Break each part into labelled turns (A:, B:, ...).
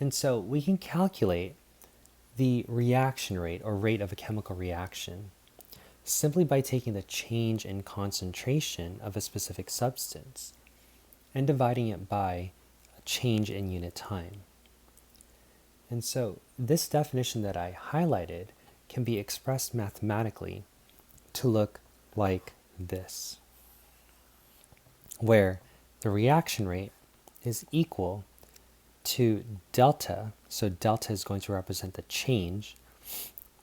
A: And so we can calculate the reaction rate or rate of a chemical reaction simply by taking the change in concentration of a specific substance and dividing it by a change in unit time. And so this definition that I highlighted can be expressed mathematically to look like this, where the reaction rate is equal to delta. So delta is going to represent the change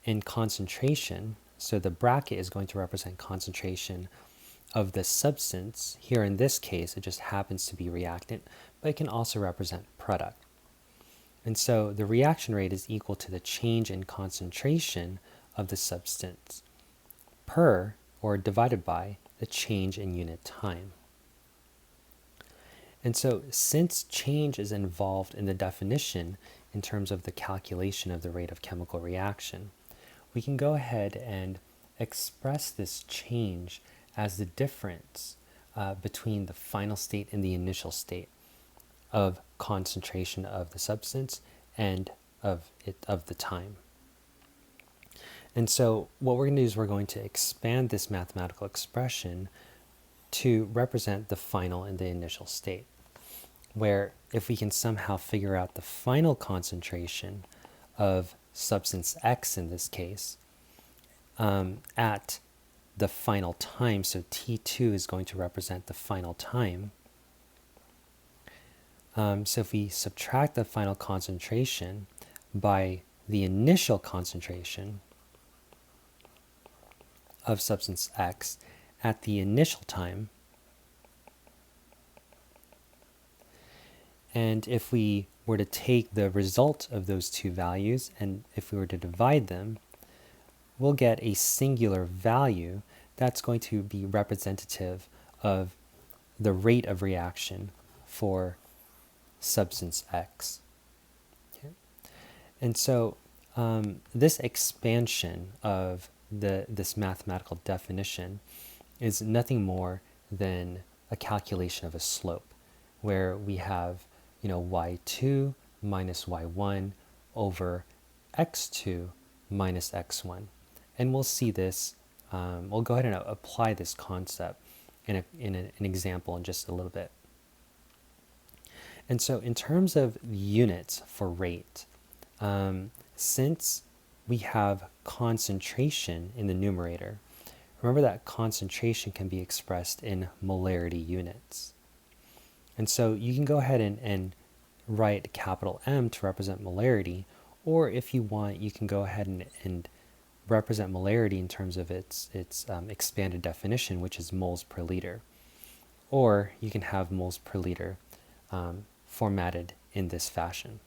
A: in concentration. So the bracket is going to represent concentration of the substance. Here in this case, it just happens to be reactant, but it can also represent product. And so the reaction rate is equal to the change in concentration of the substance per, or divided by, the change in unit time. And so since change is involved in the definition in terms of the calculation of the rate of chemical reaction, we can go ahead and express this change as the difference between the final state and the initial state of concentration of the substance and of the time. And so what we're going to do is we're going to expand this mathematical expression to represent the final and the initial state, where if we can somehow figure out the final concentration of substance X in this case at the final time, so T2 is going to represent the final time. So if we subtract the final concentration by the initial concentration of substance X at the initial time, and if we were to take the result of those two values and if we were to divide them, we'll get a singular value that's going to be representative of the rate of reaction for substance X. Okay. And so this expansion of this mathematical definition is nothing more than a calculation of a slope, where we have y2 minus y1 over x2 minus x1. And we'll see this, we'll go ahead and apply this concept in an example in just a little bit. And so in terms of units for rate, since we have concentration in the numerator, remember that concentration can be expressed in molarity units. And so you can go ahead and write capital M to represent molarity, or if you want, you can go ahead and represent molarity in terms of its expanded definition, which is moles per liter. Or you can have moles per liter formatted in this fashion.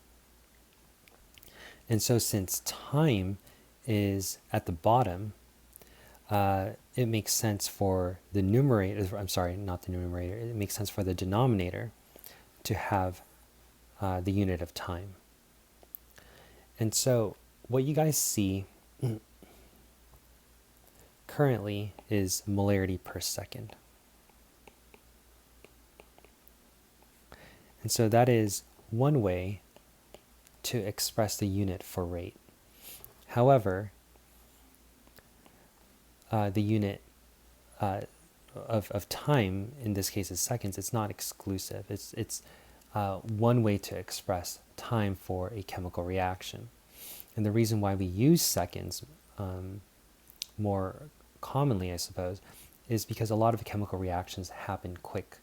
A: And so since time is at the bottom, it makes sense for the numerator, I'm sorry, not the numerator, it makes sense for the denominator to have the unit of time. And so what you guys see currently is molarity per second. And so that is one way to express the unit for rate. However, the unit of time, in this case is seconds, it's not exclusive. It's one way to express time for a chemical reaction. And the reason why we use seconds more commonly, I suppose, is because a lot of chemical reactions happen quick.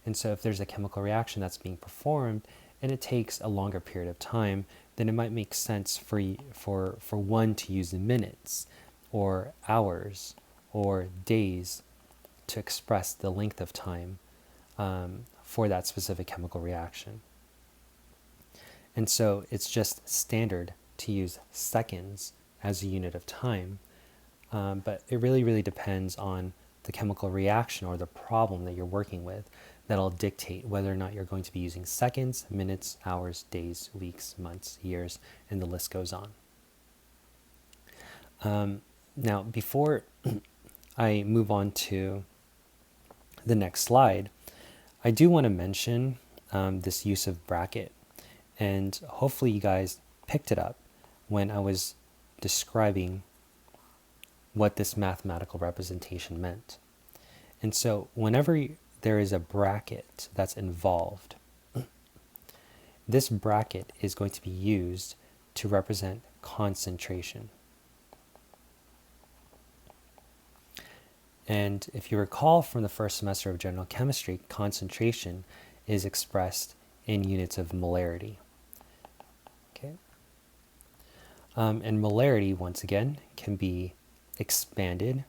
A: And so if there's a chemical reaction that's being performed and it takes a longer period of time, then it might make sense for one to use minutes or hours or days to express the length of time for that specific chemical reaction. And so it's just standard to use seconds as a unit of time, but it really depends on the chemical reaction or the problem that you're working with that'll dictate whether or not you're going to be using seconds, minutes, hours, days, weeks, months, years, and the list goes on. Now, before I move on to the next slide, I do want to mention this use of bracket And hopefully you guys picked it up when I was describing what this mathematical representation meant. And so whenever there is a bracket that's involved, this bracket is going to be used to represent concentration. And if you recall from the first semester of general chemistry, concentration is expressed in units of molarity. Okay. And molarity, once again, can be expanded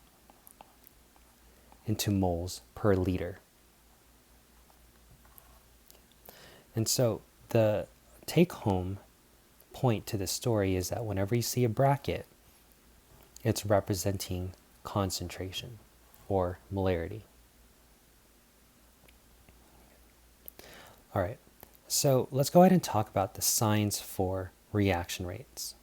A: into moles per liter. And so the take-home point to this story is that whenever you see a bracket, it's representing concentration or molarity. All right, so let's go ahead and talk about the signs for reaction rates.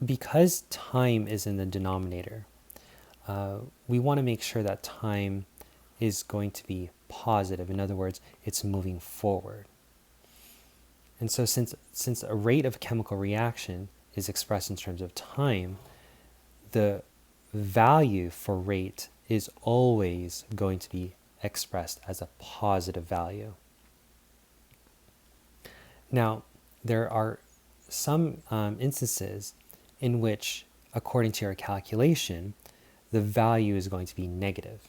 A: Because time is in the denominator, we want to make sure that time is going to be positive. In other words, it's moving forward. And so since a rate of chemical reaction is expressed in terms of time, the value for rate is always going to be expressed as a positive value. Now, there are some instances in which, according to your calculation, the value is going to be negative.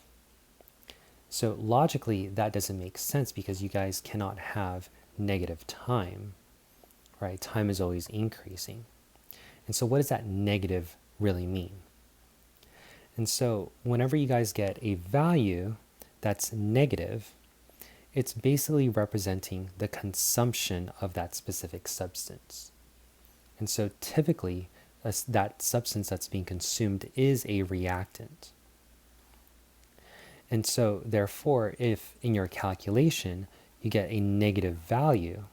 A: So logically, that doesn't make sense because you guys cannot have negative time, right? Time is always increasing. And so what does that negative really mean? And so whenever you guys get a value that's negative, it's basically representing the consumption of that specific substance. And so typically, that substance that's being consumed is a reactant. And so therefore, if in your calculation you get a negative value,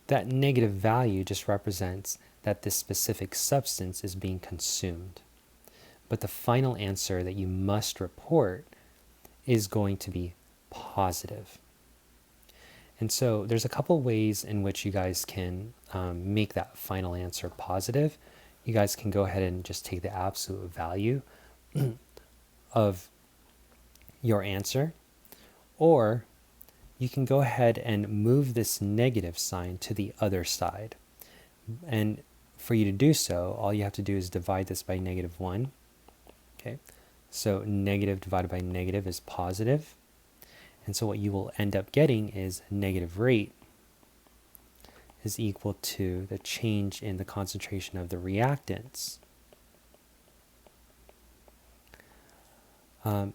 A: that negative value just represents that this specific substance is being consumed. But the final answer that you must report is going to be positive. And so there's a couple ways in which you guys can make that final answer positive. You guys can go ahead and just take the absolute value of your answer, or you can go ahead and move this negative sign to the other side. And for you to do so, all you have to do is divide this by -1. Okay, so negative divided by negative is positive. And so what you will end up getting is negative rate is equal to the change in the concentration of the reactants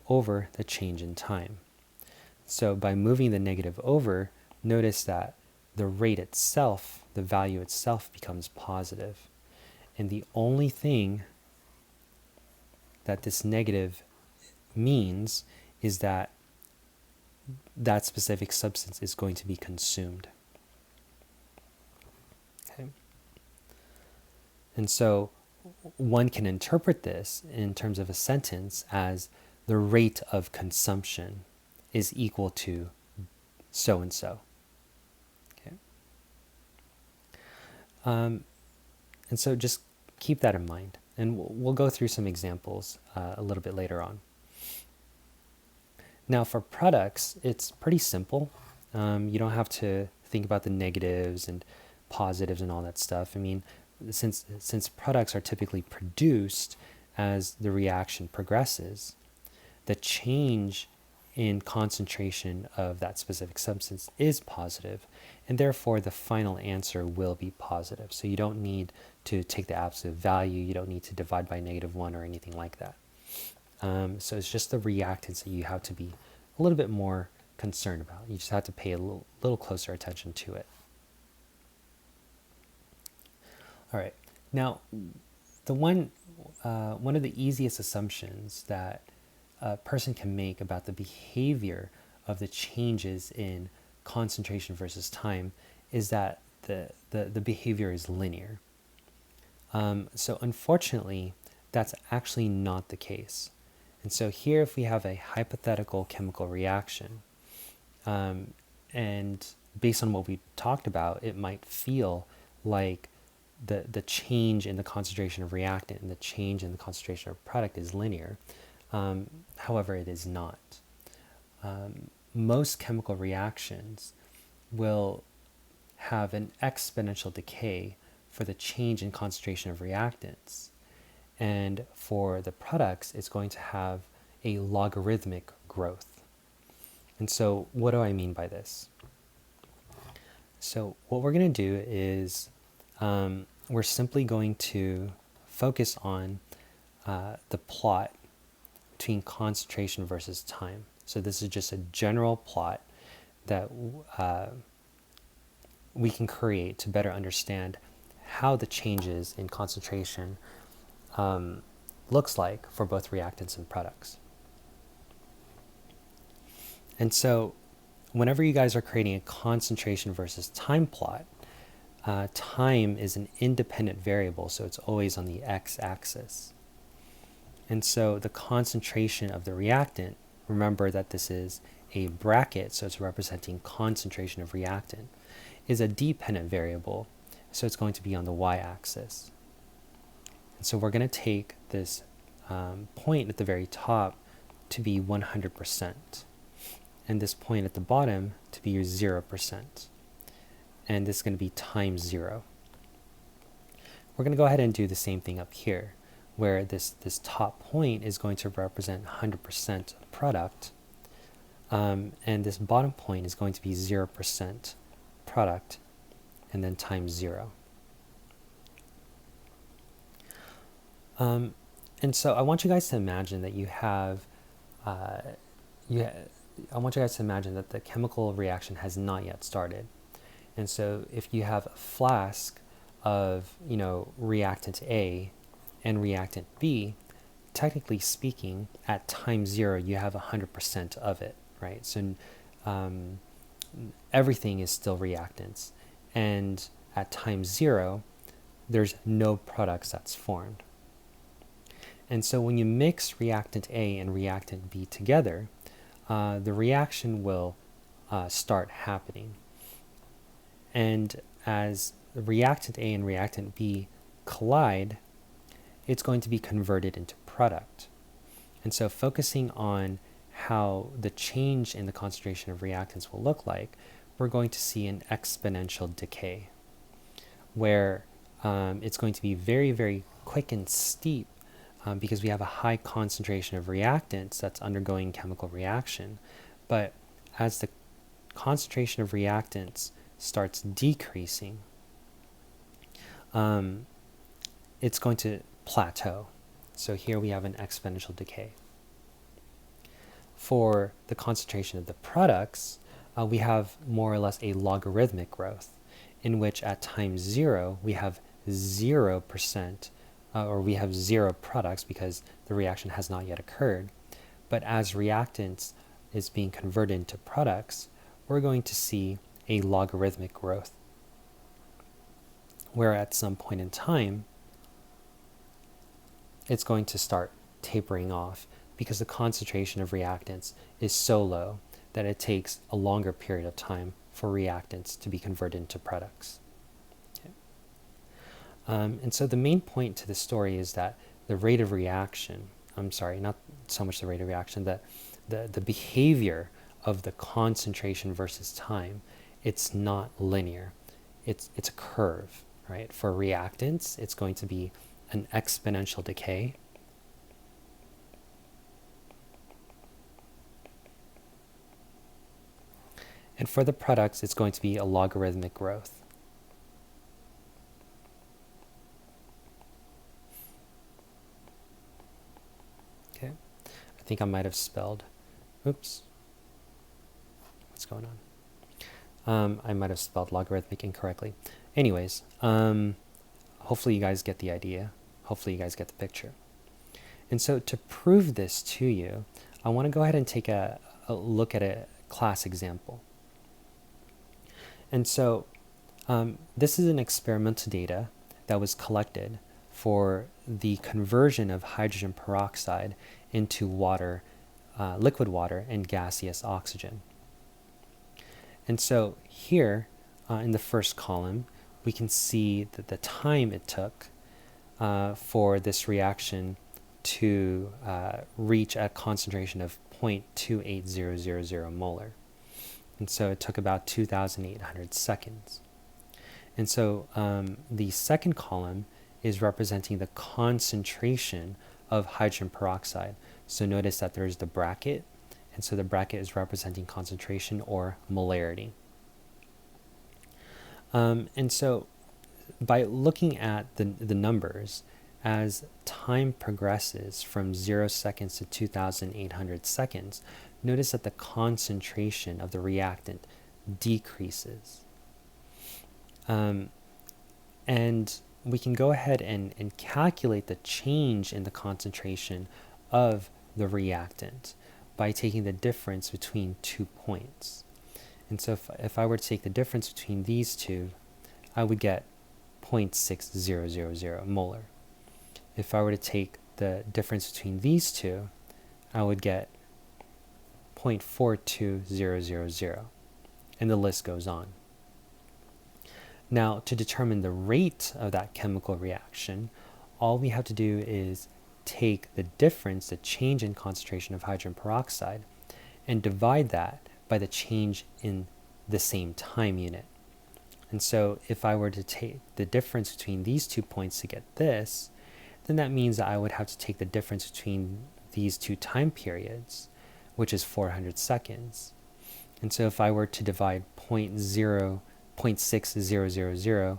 A: over the change in time. So by moving the negative over, notice that the rate itself, the value itself, becomes positive. And the only thing that this negative means is that that specific substance is going to be consumed. Okay. And so one can interpret this in terms of a sentence as the rate of consumption is equal to so and so. Okay. And so just keep that in mind. And we'll go through some examples a little bit later on. Now for products, it's pretty simple. You don't have to think about the negatives and positives and all that stuff. I mean, since products are typically produced as the reaction progresses, the change in concentration of that specific substance is positive, and therefore the final answer will be positive. So you don't need to take the absolute value, you don't need to divide by -1 or anything like that. So it's just the reactants that you have to be a little bit more concerned about. You just have to pay a little closer attention to it. All right, now the one of the easiest assumptions that a person can make about the behavior of the changes in concentration versus time is that the behavior is linear. So unfortunately, that's actually not the case. And so here, if we have a hypothetical chemical reaction, and and based on what we talked about, it might feel like the change in the concentration of reactant and the change in the concentration of product is linear. However, it is not. Most chemical reactions will have an exponential decay for the change in concentration of reactants. And for the products, it's going to have a logarithmic growth. And so what do I mean by this? So what we're going to do is we're simply going to focus on the plot between concentration versus time. So this is just a general plot that we can create to better understand how the changes in concentration looks like for both reactants and products. And so whenever you guys are creating a concentration versus time plot, time is an independent variable, so it's always on the x-axis. And so the concentration of the reactant, remember that this is a bracket, so it's representing concentration of reactant, is a dependent variable, so it's going to be on the y-axis. And so we're going to take this point at the very top to be 100%, and this point at the bottom to be 0%. And this is going to be times 0. We're going to go ahead and do the same thing up here, where this top point is going to represent 100% product, and this bottom point is going to be 0% product, and then times 0. And so I want you guys to imagine that you have, I want you guys to imagine that the chemical reaction has not yet started. And so if you have a flask of, reactant A and reactant B, technically speaking, at time 0, you have 100% of it, right? So everything is still reactants. And at time 0, there's no products that's formed. And so when you mix reactant A and reactant B together, the reaction will start happening. And as the reactant A and reactant B collide, it's going to be converted into product. And so focusing on how the change in the concentration of reactants will look like, we're going to see an exponential decay, where it's going to be very, very quick and steep because we have a high concentration of reactants that's undergoing chemical reaction. But as the concentration of reactants starts decreasing, it's going to plateau. So here we have an exponential decay. For the concentration of the products, we have more or less a logarithmic growth, in which at time 0 we have 0%, or we have 0 products because the reaction has not yet occurred. But as reactants is being converted into products, we're going to see a logarithmic growth, where at some point in time, it's going to start tapering off because the concentration of reactants is so low that it takes a longer period of time for reactants to be converted into products. Okay. And so the main point to the story is that the rate of reaction, not so much the rate of reaction, the behavior of the concentration versus time, it's not linear. It's a curve, right? For reactants, it's going to be an exponential decay. And for the products, it's going to be a logarithmic growth. Okay, I think I might have spelled, oops, what's going on? I might have spelled logarithmic incorrectly. Anyways, hopefully you guys get the idea. Hopefully you guys get the picture. And so to prove this to you, I want to go ahead and take a look at a class example. And so this is an experimental data that was collected for the conversion of hydrogen peroxide into water, liquid water, and gaseous oxygen. And so here in the first column, we can see that the time it took for this reaction to reach a concentration of 0.28000 molar. And so it took about 2,800 seconds. And so the second column is representing the concentration of hydrogen peroxide. So notice that there's the bracket, and so the bracket is representing concentration or molarity. And so by looking at the numbers, as time progresses from 0 seconds to 2,800 seconds, notice that the concentration of the reactant decreases. And we can go ahead and calculate the change in the concentration of the reactant by taking the difference between 2 points. And so if I were to take the difference between these two, I would get 0.6000 molar. If I were to take the difference between these two, I would get 0.42000, and the list goes on. Now, to determine the rate of that chemical reaction, all we have to do is take the difference, the change in concentration of hydrogen peroxide, and divide that by the change in the same time unit. And so if I were to take the difference between these 2 points to get this, then that means that I would have to take the difference between these two time periods, which is 400 seconds. And so if I were to divide 0.6000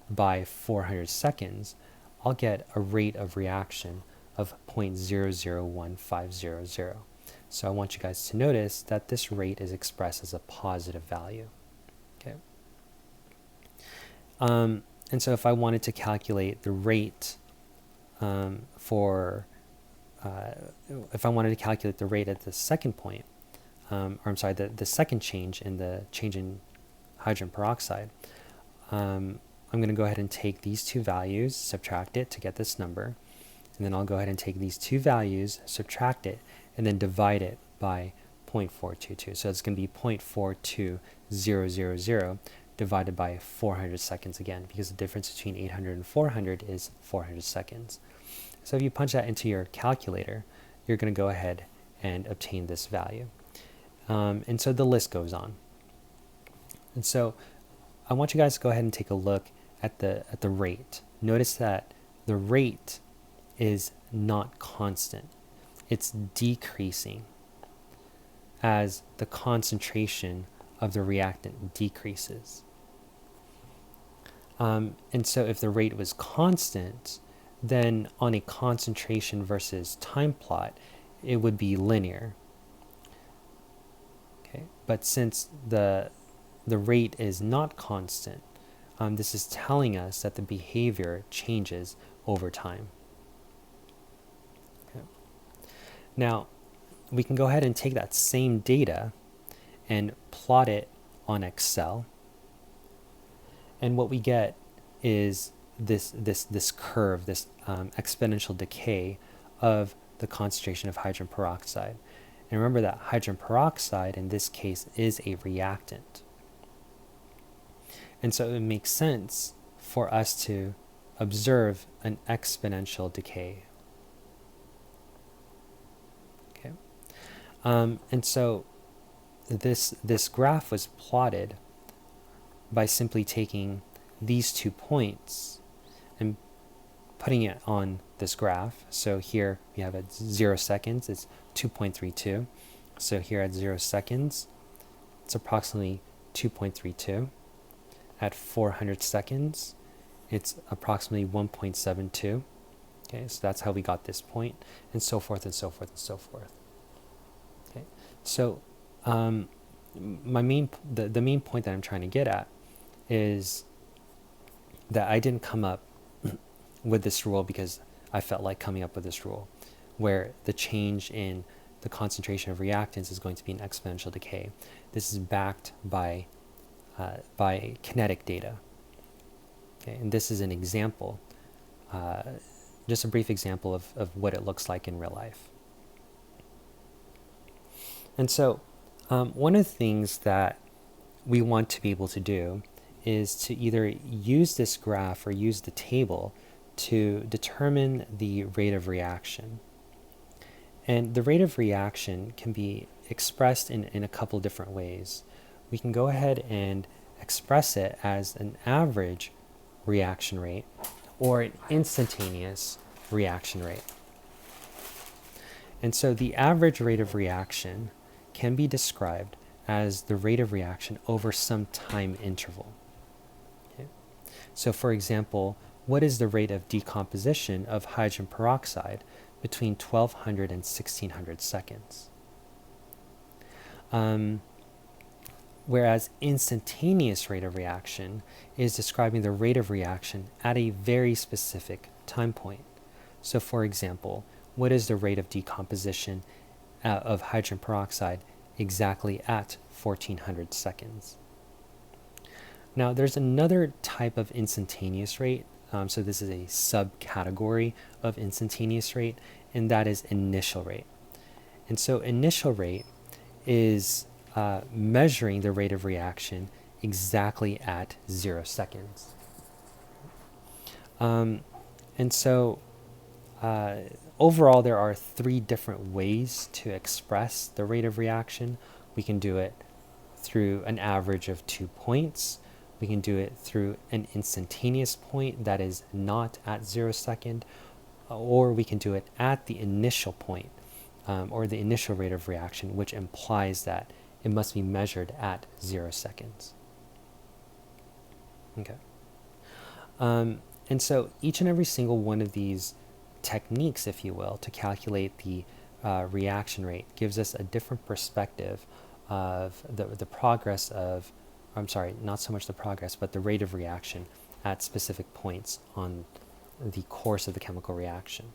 A: by 400 seconds, I'll get a rate of reaction of 0.001500. So I want you guys to notice that this rate is expressed as a positive value. Okay. And so if I wanted to calculate the rate if I wanted to calculate the rate at the second point, the second change in hydrogen peroxide, I'm going to go ahead and take these two values, subtract it to get this number, and then I'll go ahead and take these two values, subtract it, and then divide it by 0.422. So it's going to be 0.42000 divided by 400 seconds again, because the difference between 800 and 400 is 400 seconds. So if you punch that into your calculator, you're going to go ahead and obtain this value. And so the list goes on. And so I want you guys to go ahead and take a look at the rate. Notice that the rate is not constant. It's decreasing as the concentration of the reactant decreases. And so if the rate was constant, then on a concentration versus time plot, it would be linear. Okay, but since the rate is not constant, this is telling us that the behavior changes over time. Okay. Now, we can go ahead and take that same data and plot it on Excel. And what we get is this curve, this exponential decay of the concentration of hydrogen peroxide. And remember that hydrogen peroxide in this case is a reactant. And so it makes sense for us to observe an exponential decay. Okay. And so this graph was plotted by simply taking these 2 points and putting it on this graph. So here we have at 0 seconds, it's 2.32. So here at 0 seconds, it's approximately 2.32. At 400 seconds, it's approximately 1.72. Okay, so that's how we got this point, and so forth and so forth and so forth. Okay, so the main point that I'm trying to get at is that I didn't come up with this rule because I felt like coming up with this rule, where the change in the concentration of reactants is going to be an exponential decay. This is backed by kinetic data. Okay, and this is an example, just a brief example of what it looks like in real life. And so one of the things that we want to be able to do is to either use this graph or use the table to determine the rate of reaction. And the rate of reaction can be expressed in a couple different ways. We can go ahead and express it as an average reaction rate or an instantaneous reaction rate. And so the average rate of reaction can be described as the rate of reaction over some time interval. Okay? So for example, what is the rate of decomposition of hydrogen peroxide between 1200 and 1600 seconds? Whereas instantaneous rate of reaction is describing the rate of reaction at a very specific time point. So for example, what is the rate of decomposition of hydrogen peroxide exactly at 1400 seconds? Now there's another type of instantaneous rate. So this is a subcategory of instantaneous rate, and that is initial rate. And so initial rate is measuring the rate of reaction exactly at 0 seconds. And so overall, there are 3 different ways to express the rate of reaction. We can do it through an average of 2 points. We can do it through an instantaneous point that is not at 0 second, or we can do it at the initial point, or the initial rate of reaction, which implies that it must be measured at 0 seconds. Okay. And so each and every single one of these techniques, if you will, to calculate the reaction rate gives us a different perspective of the progress of, I'm sorry, not so much the progress, but the rate of reaction at specific points on the course of the chemical reaction.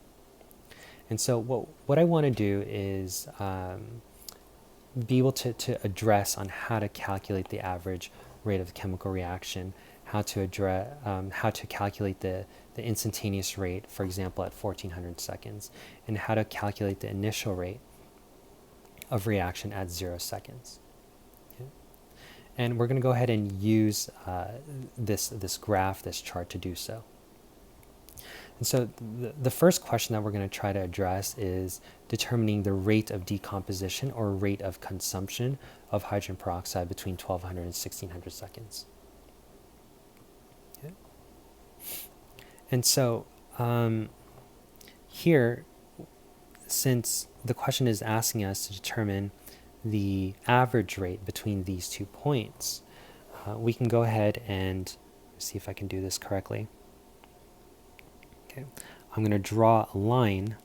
A: And so what I want to do is be able to address on how to calculate the average rate of the chemical reaction, how to calculate the instantaneous rate, for example, at 1400 seconds, and how to calculate the initial rate of reaction at 0 seconds. Okay? And we're going to go ahead and use this graph, this chart to do so. And so the first question that we're going to try to address is determining the rate of decomposition or rate of consumption of hydrogen peroxide between 1200 and 1600 seconds. Okay. And so here, since the question is asking us to determine the average rate between these 2 points, we can go ahead and see if I can do this correctly. Okay. I'm going to draw a line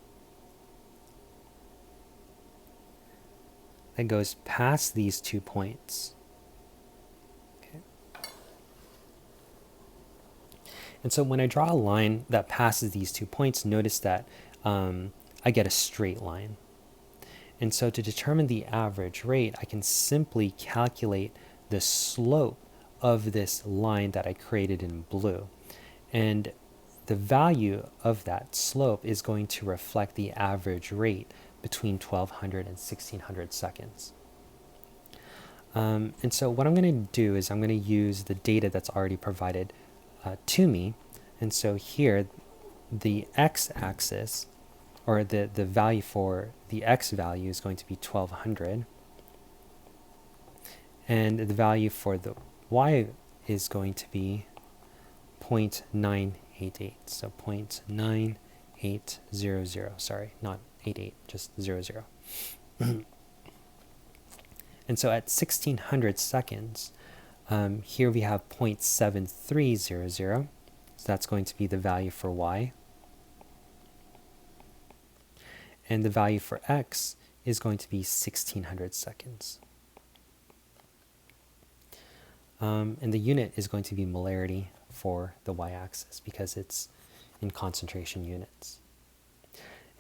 A: that goes past these 2 points. Okay. And so when I draw a line that passes these 2 points, notice that I get a straight line. And so to determine the average rate, I can simply calculate the slope of this line that I created in blue. And the value of that slope is going to reflect the average rate between 1200 and 1600 seconds. And so what I'm going to do is I'm going to use the data that's already provided to me. And so here, the x-axis, or the value for the x value is going to be 1200. And the value for the y is going to be 0.988. So 0.9800. Sorry, not 88, just 00. And so at 1600 seconds, here we have 0.7300. So that's going to be the value for y. And the value for x is going to be 1600 seconds. And the unit is going to be molarity for the y-axis because it's in concentration units.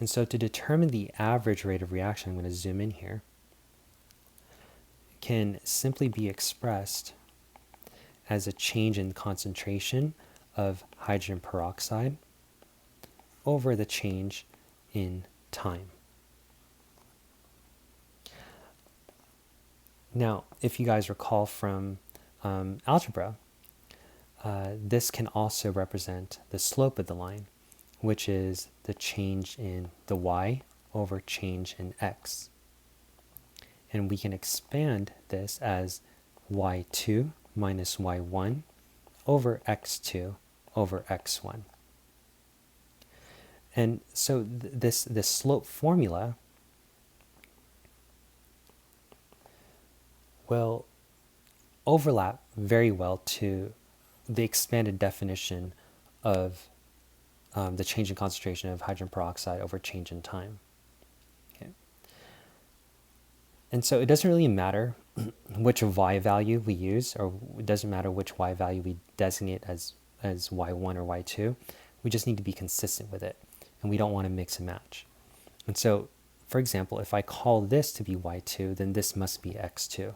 A: And so to determine the average rate of reaction, I'm going to zoom in here, can simply be expressed as a change in concentration of hydrogen peroxide over the change in time. Now, if you guys recall from algebra, this can also represent the slope of the line, which is the change in the y over change in x. And we can expand this as y2 minus y1 over x2 over x1. And so this slope formula will overlap very well to the expanded definition of the change in concentration of hydrogen peroxide over change in time. Okay. And so it doesn't really matter which y value we use, or it doesn't matter which y value we designate as y1 or y2. We just need to be consistent with it, and we don't want to mix and match. And so, for example, if I call this to be y2, then this must be x2.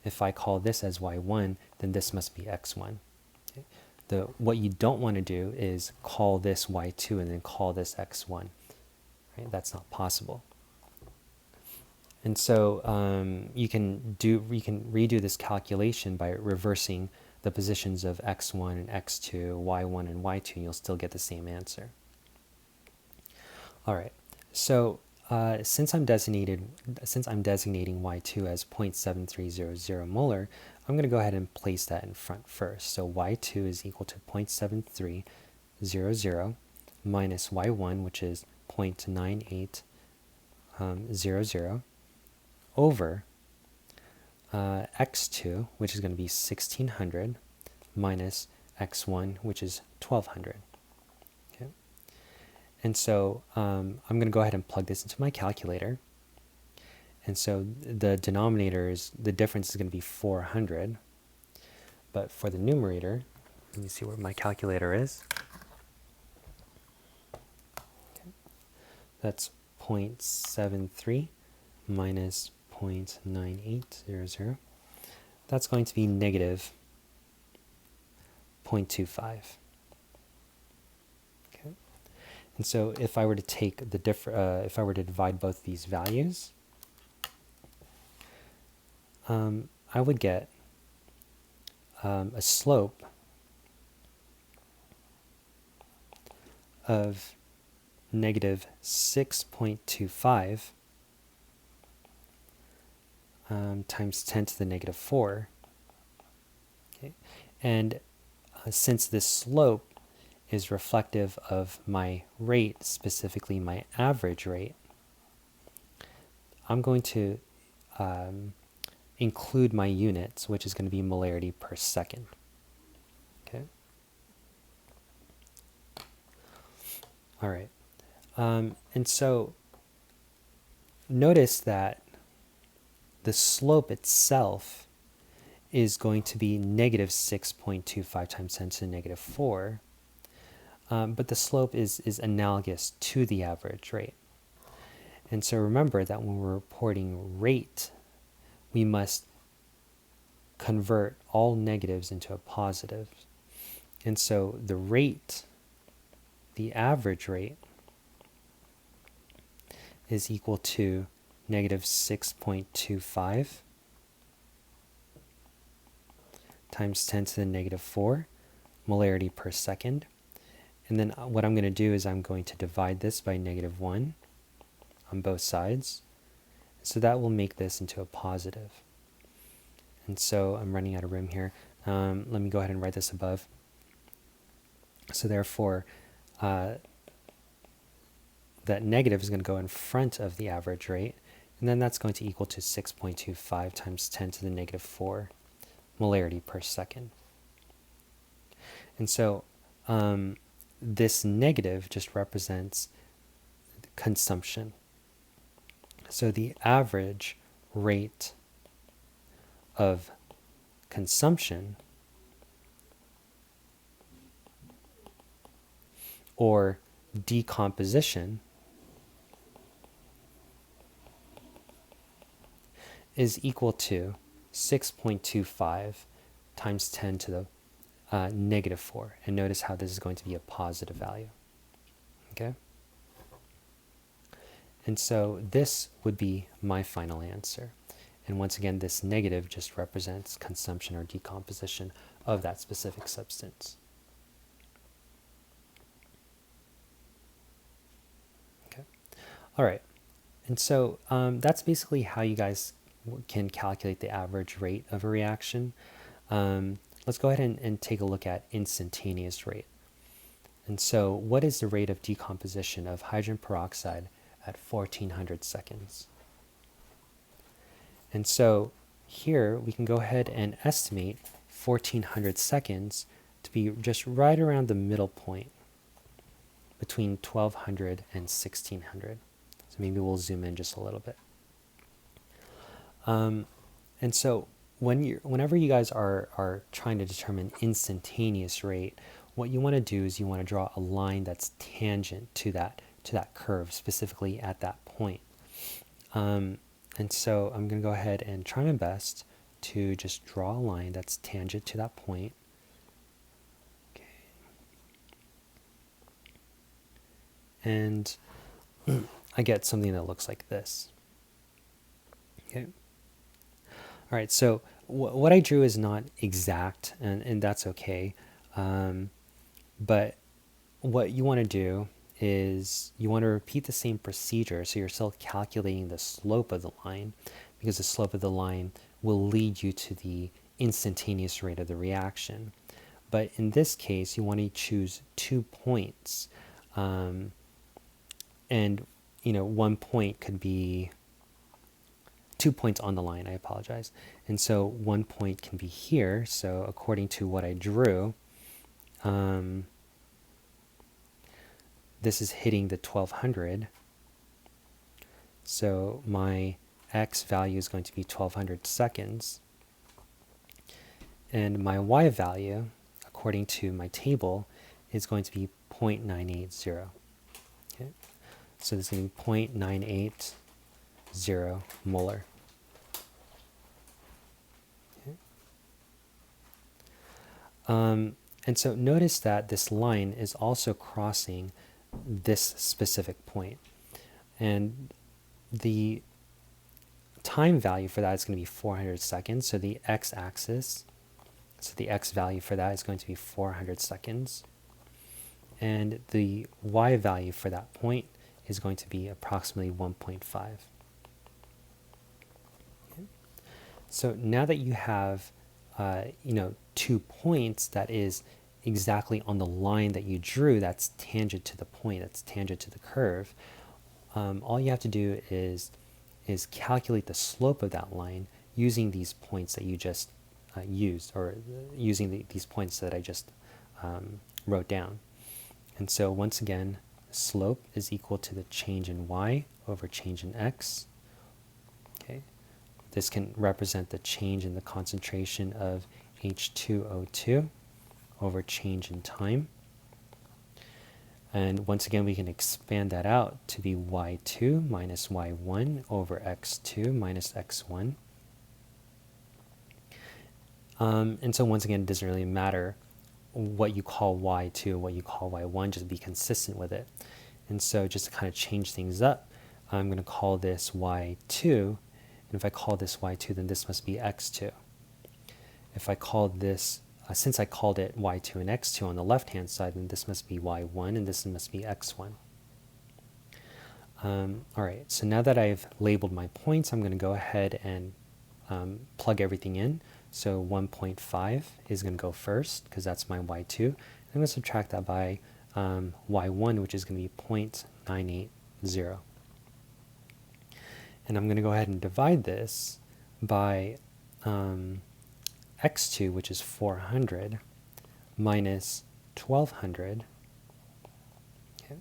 A: If I call this as y1, then this must be x1. Okay. What you don't want to do is call this y2 and then call this x1. Right? That's not possible. And so you can redo this calculation by reversing the positions of x1 and x2, y1 and y2, and you'll still get the same answer. All right. So since I'm designating y2 as 0.7300 molar, I'm going to go ahead and place that in front first. So y2 is equal to 0.7300 minus y1, which is 0.9800, over x2, which is going to be 1600, minus x1, which is 1200. Okay. And so I'm going to go ahead and plug this into my calculator. And so the denominator the difference is going to be 400. But for the numerator, let me see where my calculator is. Okay. That's 0.73 minus 0.9800. That's going to be negative 0.25. Okay. And so if I were to take if I were to divide both these values, I would get a slope of negative 6.25 times 10 to the negative 4. Okay. And since this slope is reflective of my rate, specifically my average rate, I'm going to include my units, which is going to be molarity per second. Okay. All right. And so notice that the slope itself is going to be negative 6.25 times 10 to the negative 4. But the slope is analogous to the average rate. And so remember that when we're reporting rate, we must convert all negatives into a positive. And so the rate, the average rate, is equal to negative 6.25 times 10 to the negative 4 molarity per second. And then what I'm going to do is I'm going to divide this by negative 1 on both sides. So that will make this into a positive. And so I'm running out of room here. Let me go ahead and write this above. So therefore, that negative is going to go in front of the average rate. And then that's going to equal to 6.25 times 10 to the negative 4 molarity per second. And so this negative just represents consumption. So the average rate of consumption, or decomposition, is equal to 6.25 times 10 to the negative 4. And notice how this is going to be a positive value. Okay? And so this would be my final answer. And once again, this negative just represents consumption or decomposition of that specific substance. Okay. All right. And so that's basically how you guys can calculate the average rate of a reaction. Let's go ahead and take a look at instantaneous rate. And so what is the rate of decomposition of hydrogen peroxide at 1400 seconds? And so here we can go ahead and estimate 1400 seconds to be just right around the middle point between 1200 and 1600. So maybe we'll zoom in just a little bit. And so whenever you guys are trying to determine instantaneous rate, what you want to do is you want to draw a line that's tangent to that curve, specifically at that point. And so I'm going to go ahead and try my best to just draw a line that's tangent to that point. Okay. And I get something that looks like this. Okay. All right, so what I drew is not exact, and that's okay. But what you want to do is you want to repeat the same procedure, so you're still calculating the slope of the line, because the slope of the line will lead you to the instantaneous rate of the reaction. But in this case, you want to choose 2 points, and 1 point could be 2 points on the line, I apologize. And so 1 point can be here. So according to what I drew, this is hitting the 1200. So my x value is going to be 1200 seconds. And my y value, according to my table, is going to be 0.980. Okay? So this is going to be 0.980 molar. Okay. And so notice that this line is also crossing this specific point. And the time value for that is going to be 400 seconds. So the x-axis, so the x value for that is going to be 400 seconds. And the y value for that point is going to be approximately 1.5. Okay. So now that you have 2 points that is exactly on the line that you drew, that's tangent to the point, that's tangent to the curve, all you have to do is calculate the slope of that line using these points that you just used, or using these points that I just wrote down. And so once again, slope is equal to the change in y over change in x. Okay. This can represent the change in the concentration of H2O2 over change in time. And once again, we can expand that out to be y2 minus y1 over x2 minus x1. And so once again, it doesn't really matter what you call y2, what you call y1, just be consistent with it. And so just to kind of change things up, I'm going to call this y2. And if I call this y2, then this must be x2. If I called this, since I called it y2 and x2 on the left-hand side, then this must be y1 and this must be x1. All right, so now that I've labeled my points, I'm going to go ahead and plug everything in. So 1.5 is going to go first because that's my y2. I'm going to subtract that by y1, which is going to be 0.980. And I'm going to go ahead and divide this by x2, which is 400, minus 1200. Okay.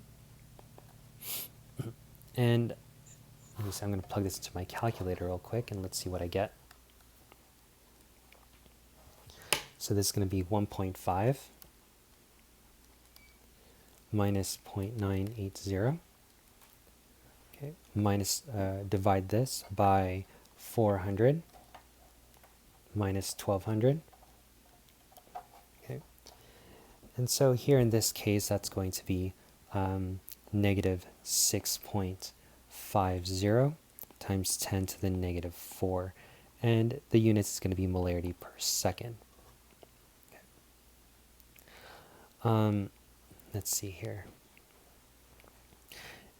A: And let me see, I'm going to plug this into my calculator real quick, and let's see what I get. So this is going to be 1.5 minus 0.980. Okay. Minus, divide this by 400 minus 1200. Okay. And so here in this case, that's going to be negative 6.50 times 10 to the negative 4. and the units is going to be molarity per second. Okay. Let's see here.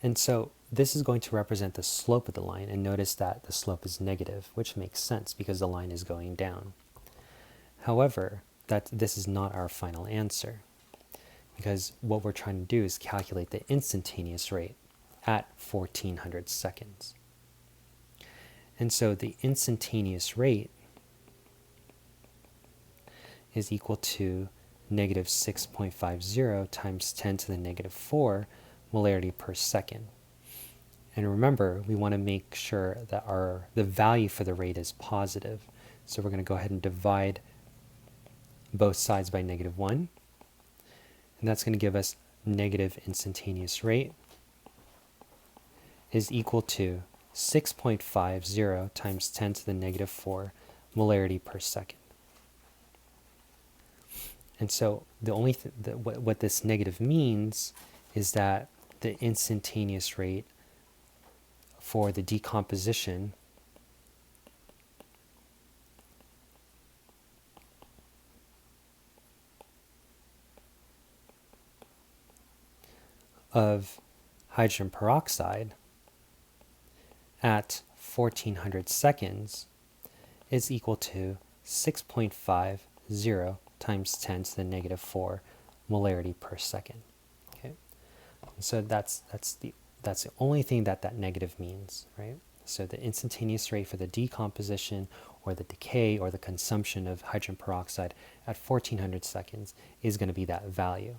A: And so this is going to represent the slope of the line, and notice that the slope is negative, which makes sense because the line is going down. However, this is not our final answer, because what we're trying to do is calculate the instantaneous rate at 1400 seconds. And so the instantaneous rate is equal to negative 6.50 times 10 to the negative 4 molarity per second. And remember, we want to make sure that the value for the rate is positive. So we're going to go ahead and divide both sides by negative 1. And that's going to give us negative instantaneous rate is equal to 6.50 times 10 to the negative 4 molarity per second. And so the only what this negative means is that the instantaneous rate for the decomposition of hydrogen peroxide at 1400 seconds is equal to 6.50 times 10 to the negative 4 molarity per second. Okay, and so that's the only thing that negative means, right? So the instantaneous rate for the decomposition or the decay or the consumption of hydrogen peroxide at 1400 seconds is going to be that value.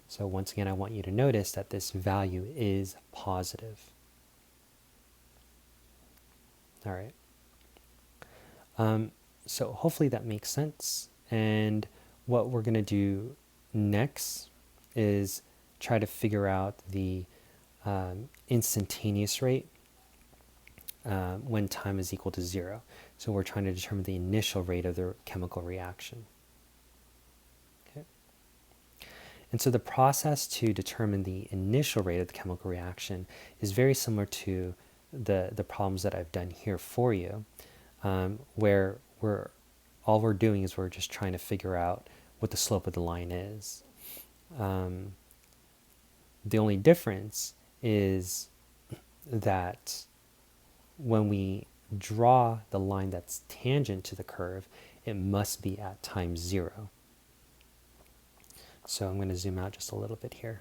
A: So once again, I want you to notice that this value is positive. All right. So hopefully that makes sense. And what we're going to do next is try to figure out the instantaneous rate when time is equal to 0. So we're trying to determine the initial rate of the chemical reaction. Okay. And so the process to determine the initial rate of the chemical reaction is very similar to the problems that I've done here for you, where all we're doing is we're just trying to figure out what the slope of the line is. The only difference is that when we draw the line that's tangent to the curve, it must be at time 0. So I'm going to zoom out just a little bit here.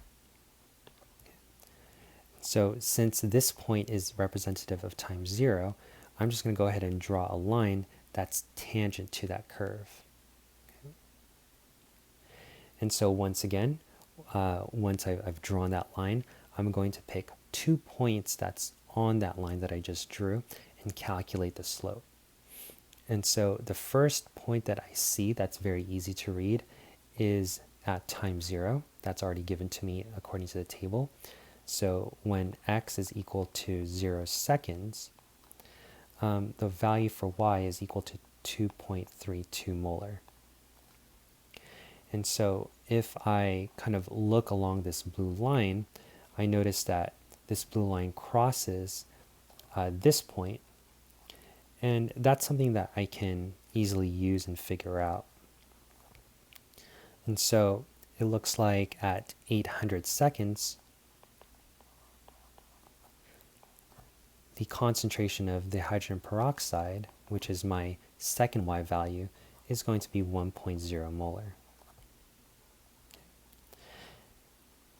A: So since this point is representative of time 0, I'm just going to go ahead and draw a line that's tangent to that curve. Okay. And so once again, once I've drawn that line, I'm going to pick 2 points that's on that line that I just drew and calculate the slope. And so the first point that I see that's very easy to read is at time 0. That's already given to me according to the table. So when x is equal to 0 seconds, the value for y is equal to 2.32 molar. And so if I kind of look along this blue line, I notice that this blue line crosses this point, and that's something that I can easily use and figure out. And so it looks like at 800 seconds, the concentration of the hydrogen peroxide, which is my second y value, is going to be 1.0 molar.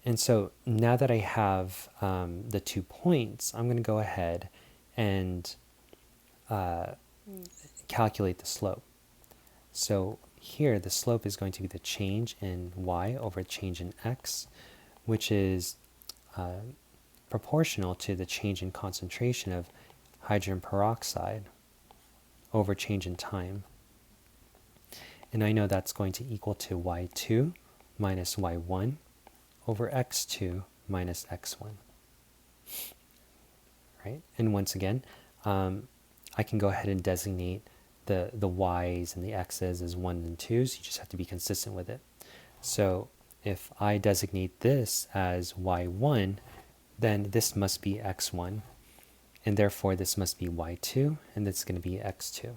A: And so now that I have the 2 points, I'm going to go ahead and calculate the slope. So here the slope is going to be the change in y over change in x, which is proportional to the change in concentration of hydrogen peroxide over change in time. And I know that's going to equal to y2 minus y1 over x2 minus x1. Right? And once again, I can go ahead and designate the y's and the x's as 1 and 2's. You just have to be consistent with it. So if I designate this as y1, then this must be x1, and therefore this must be y2, and this is going to be x2.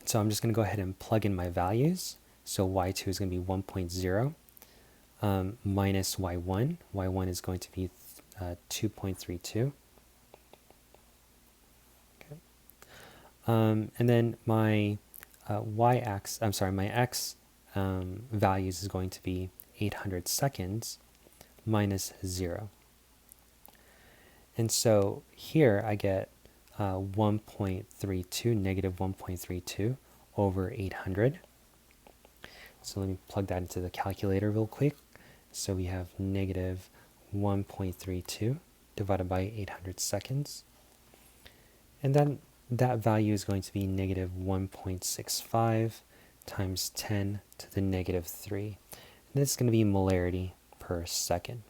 A: So I'm just going to go ahead and plug in my values. So y2 is going to be 1.0 minus y1. y1 is going to be 2.32. Okay. And then my my x values is going to be 800 seconds minus 0. And so here I get 1.32, negative 1.32 over 800. So let me plug that into the calculator real quick. So we have negative 1.32 divided by 800 seconds. And then that value is going to be negative 1.65 times 10 to the negative 3. And this is going to be molarity per second.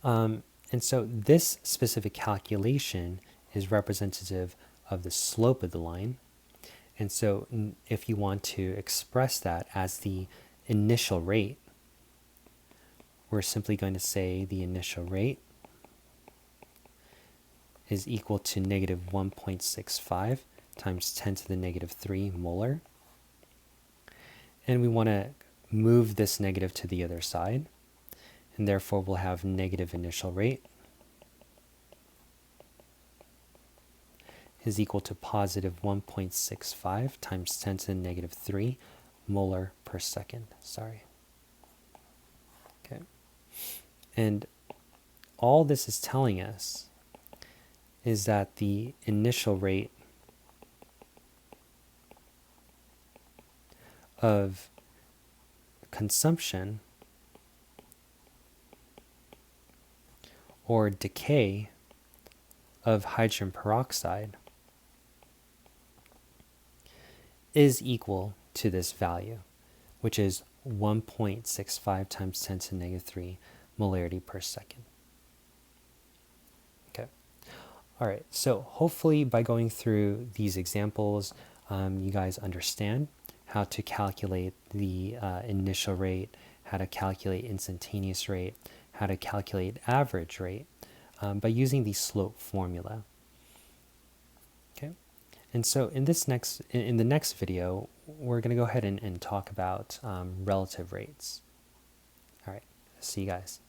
A: And so this specific calculation is representative of the slope of the line. And so if you want to express that as the initial rate, we're simply going to say the initial rate is equal to negative 1.65 times 10 to the negative 3 molar. And we want to move this negative to the other side. And therefore we'll have negative initial rate is equal to positive 1.65 times 10 to the negative 3 molar per second. Sorry. Okay. And all this is telling us is that the initial rate of consumption or decay of hydrogen peroxide is equal to this value, which is 1.65 times 10 to the negative 3 molarity per second. Okay. All right. So hopefully by going through these examples, you guys understand how to calculate the initial rate, how to calculate instantaneous rate, how to calculate average rate by using the slope formula. Okay. And so in the next video, we're going to go ahead and talk about relative rates. All right. See you guys.